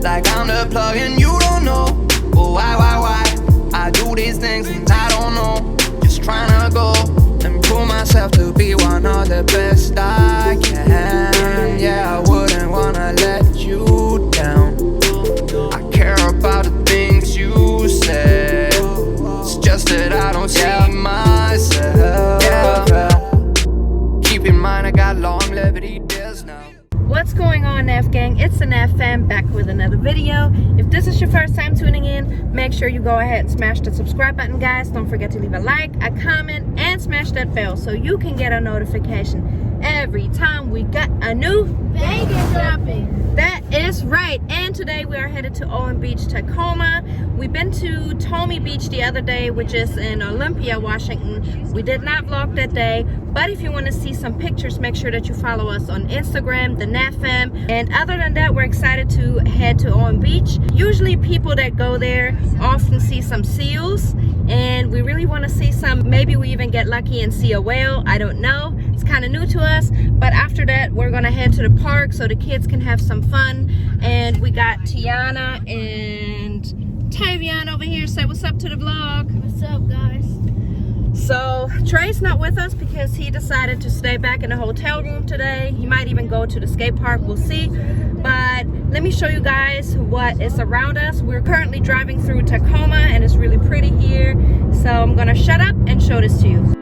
like I'm the plug and you don't know. But why? I do these things and I don't know. Just trying to go and prove myself to be one of the best I can. Yeah, I wouldn't wanna let you down. I care about the things you said. It's just that I don't see myself. Keep in mind I got longevity days now. What's going on, F gang? It's an F fam back with another video. If this is your first time tuning in, make sure you go ahead and smash the subscribe button, guys. Don't forget to leave a like, a comment, and smash that bell so you can get a notification every time we got a new Vegas shopping. That is right. And today we are headed to Owen Beach, Tacoma. We've been to Tommy Beach the other day, which is in Olympia, Washington. We did not vlog that day, but if you want to see some pictures, make sure that you follow us on Instagram, the NAFM. And other than that, we're excited to head to Owen Beach. Usually people that go there often see some seals, and we really want to see some. Maybe we even get lucky and see a whale. I don't know. It's kind of new to us. But after that, we're going to head to the park so the kids can have some fun. And we got Tiana and Tavian over here. Say what's up to the vlog. What's up, guys? So Trey's not with us because he decided to stay back in the hotel room today. He might even go to the skate park, we'll see. But let me show you guys what is around us. We're currently driving through Tacoma and it's really pretty here. So I'm gonna shut up and show this to you.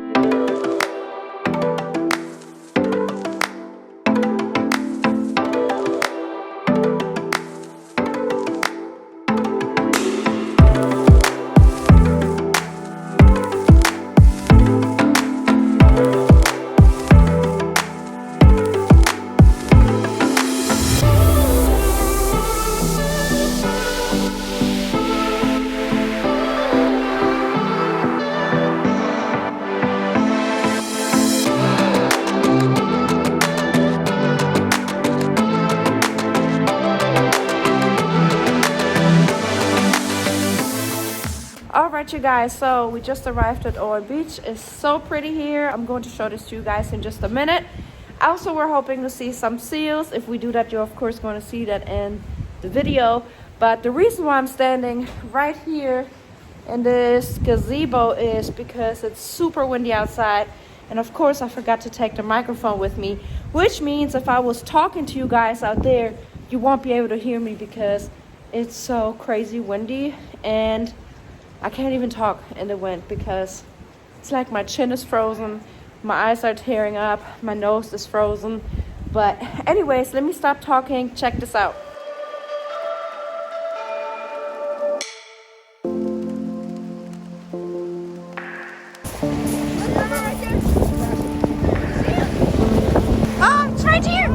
Alright, you guys, so we just arrived at Owen Beach. It's so pretty here. I'm going to show this to you guys in just a minute. Also, we're hoping to see some seals. If we do that, you're of course going to see that in the video. But the reason why I'm standing right here in this gazebo is because it's super windy outside. And of course, I forgot to take the microphone with me, which means if I was talking to you guys out there, you won't be able to hear me because it's so crazy windy. And I can't even talk in the wind because it's like my chin is frozen, my eyes are tearing up, my nose is frozen. But anyways, let me stop talking. Check this out. Oh, it's right here.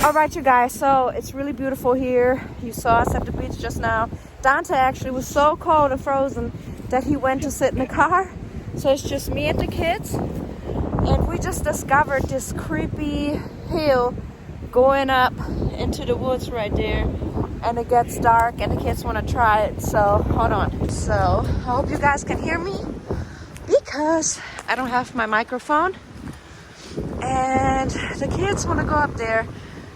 Alright, you guys, so it's really beautiful here. You saw us at the beach just now. Dante actually was so cold and frozen that he went to sit in the car. So it's just me and the kids. And we just discovered this creepy hill going up into the woods right there. And it gets dark and the kids want to try it. So hold on. So I hope you guys can hear me because I don't have my microphone. And the kids want to go up there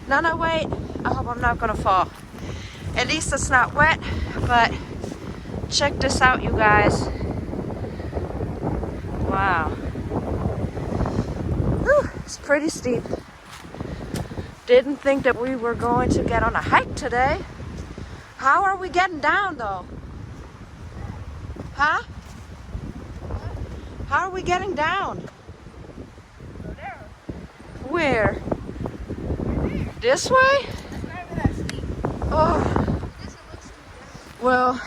Nana, wait. I hope I'm not gonna fall. At least it's not wet, but check this out, you guys. Wow. Whew, it's pretty steep. Didn't think that we were going to get on a hike today. How are we getting down though? Huh? How are we getting down? Where? This way? Oh. Well,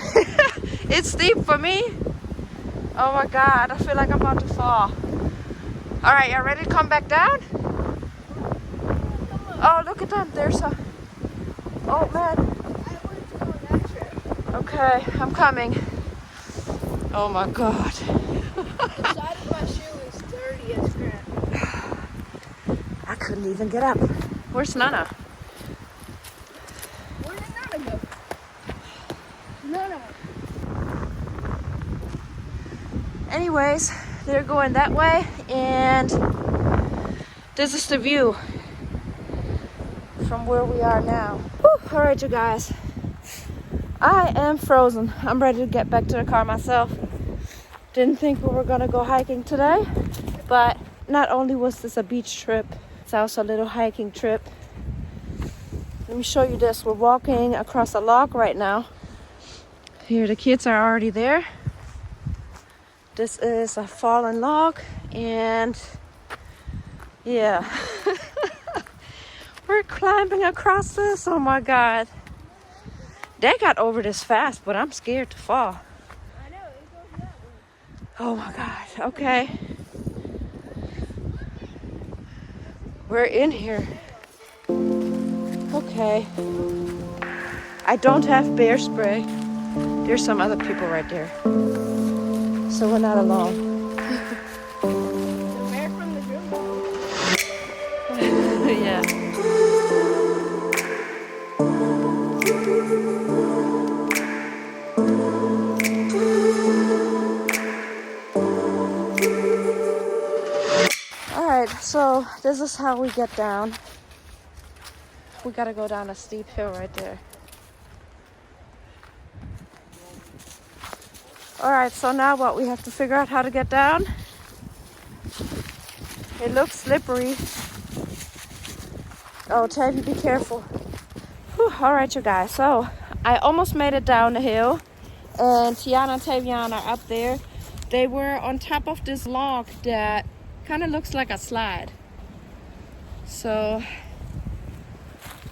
it's steep for me. Oh my God, I feel like I'm about to fall. All right, y'all ready to come back down? Oh, look at them. There's a... Oh man. Okay, I'm coming. Oh my God. The side of my shoe is dirty as crap. I couldn't even get up. Where's Nana? Where did Nana go? Nana. Anyways, they're going that way, and this is the view from where we are now. Whew. All right, you guys. I am frozen. I'm ready to get back to the car myself. Didn't think we were gonna go hiking today, but not only was this a beach trip, it's also a little hiking trip. Let me show you this. We're walking across a log right now. Here, the kids are already there. This is a fallen log, and yeah. We're climbing across this. Oh my God. They got over this fast, but I'm scared to fall. I know, it goes that way. Oh my God. Okay. We're in here. Okay. I don't have bear spray. There's some other people right there. So we're not alone. The bear from the jungle. Yeah. Alright, so this is how we get down. We gotta go down a steep hill right there. Alright, so now what? We have to figure out how to get down. It looks slippery. Oh, Tavy, be careful. Alright, you guys. So, I almost made it down the hill. And Tiana and Tavian are up there. They were on top of this log that kind of looks like a slide. So,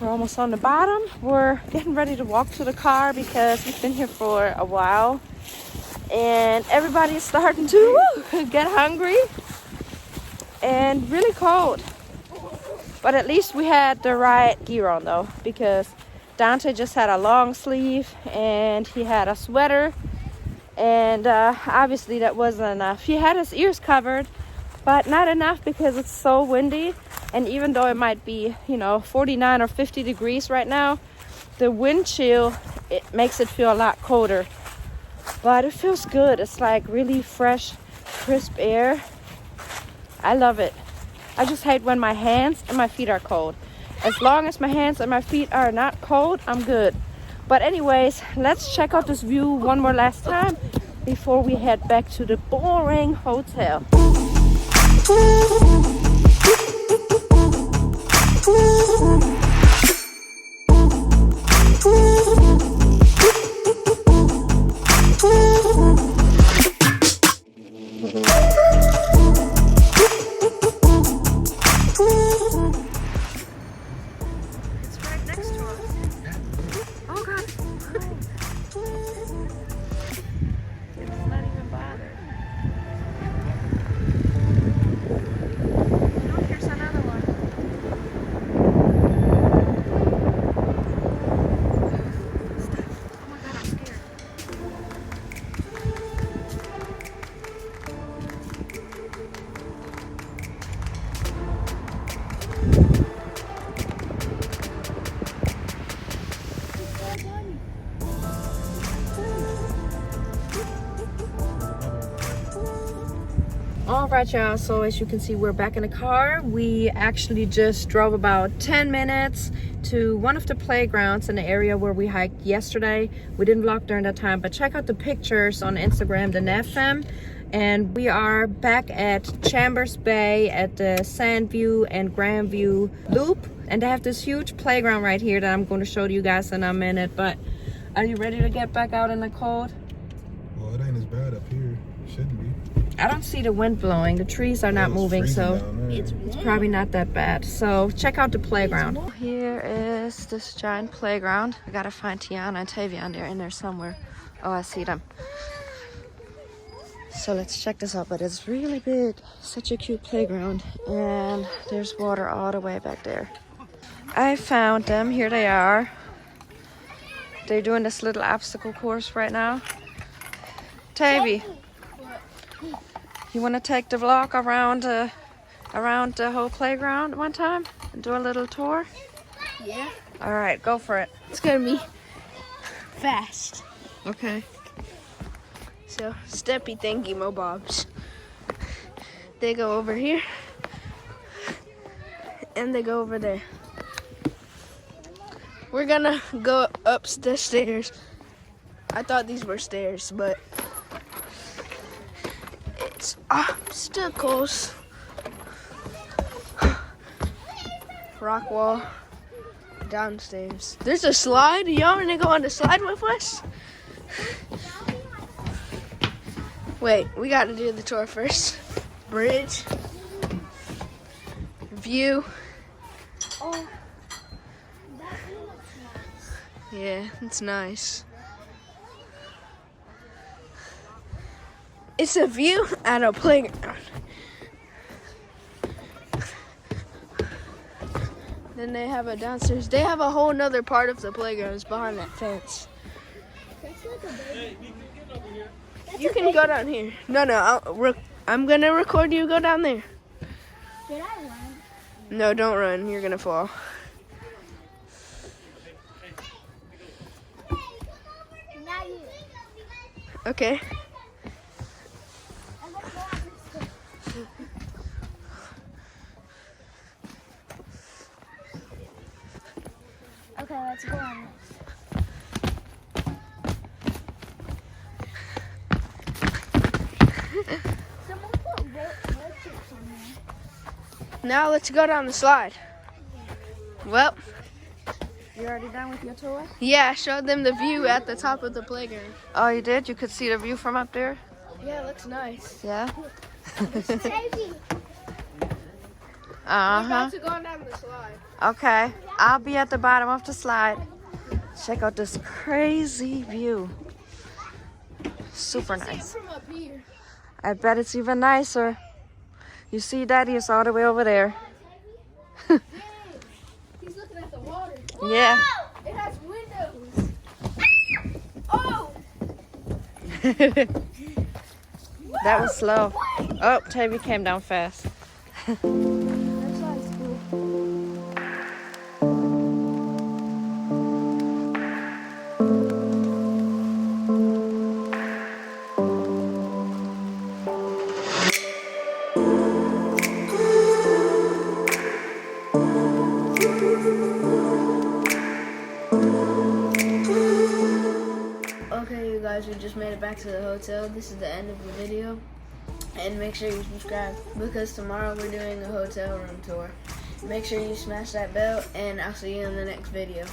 we're almost on the bottom. We're getting ready to walk to the car because we've been here for a while. And everybody's starting to get hungry and really cold. But at least we had the right gear on though, because Dante just had a long sleeve and he had a sweater, and obviously that wasn't enough. He had his ears covered, but not enough because it's so windy. And even though it might be, 49 or 50 degrees right now, the wind chill, it makes it feel a lot colder. But it feels good. It's like really fresh, crisp air. I love it. I just hate when my hands and my feet are cold. As long as my hands and my feet are not cold, I'm good. But anyways, let's check out this view one more last time before we head back to the boring hotel. All right, y'all, so as you can see, we're back in the car. We actually just drove about 10 minutes to one of the playgrounds in the area where we hiked yesterday. We didn't vlog during that time, but check out the pictures on Instagram, the NavFam. And we are back at Chambers Bay at the Sandview and Grandview Loop. And they have this huge playground right here that I'm going to show you guys in a minute. But are you ready to get back out in the cold? Well, it ain't as bad up here. It shouldn't be. I don't see the wind blowing. The trees are not moving, so it's probably not that bad. So check out the playground. Here is this giant playground. I gotta find Tiana and Tavian. They're in there somewhere. Oh, I see them. So let's check this out. But it's really big. Such a cute playground. And there's water all the way back there. I found them. Here they are. They're doing this little obstacle course right now. Tavy, you want to take the vlog around the whole playground one time and do a little tour? Yeah. All right, go for it. It's gonna be fast. Okay. So, steppy thingy mo bobs. They go over here. And they go over there. We're gonna go up the stairs. I thought these were stairs, but it's obstacles. Rock wall. Downstairs. There's a slide. Y'all wanna go on the slide with us? Wait, we gotta do the tour first. Bridge. View. Oh. Yeah, it's nice. It's a view at a playground. Then they have a downstairs. They have a whole nother part of the playground. It's behind that fence. You can go down here. No, I'm gonna record you go down there. Did I run? No, don't run. You're gonna fall. Now you. Okay. Okay, let's go on this. Someone put road chips on there. Now let's go down the slide. Well, You already done with your tour? yeah, I showed them the view at the top of the playground. Oh, you did? You could see the view from up there? Yeah, it looks nice. Yeah? Baby. We're Uh-huh. about to go down the slide. Okay. I'll be at the bottom of the slide. Check out this crazy view. Super nice. From up here. I bet it's even nicer. You see, Daddy is all the way over there. He's looking at the water. Yeah. It has windows. Oh! That was slow. Oh, Tavy came down fast. That's high school. Okay, you guys, we just made it back to the hotel. This is the end of the video. And make sure you subscribe because tomorrow we're doing a hotel room tour. Make sure you smash that bell and I'll see you in the next video.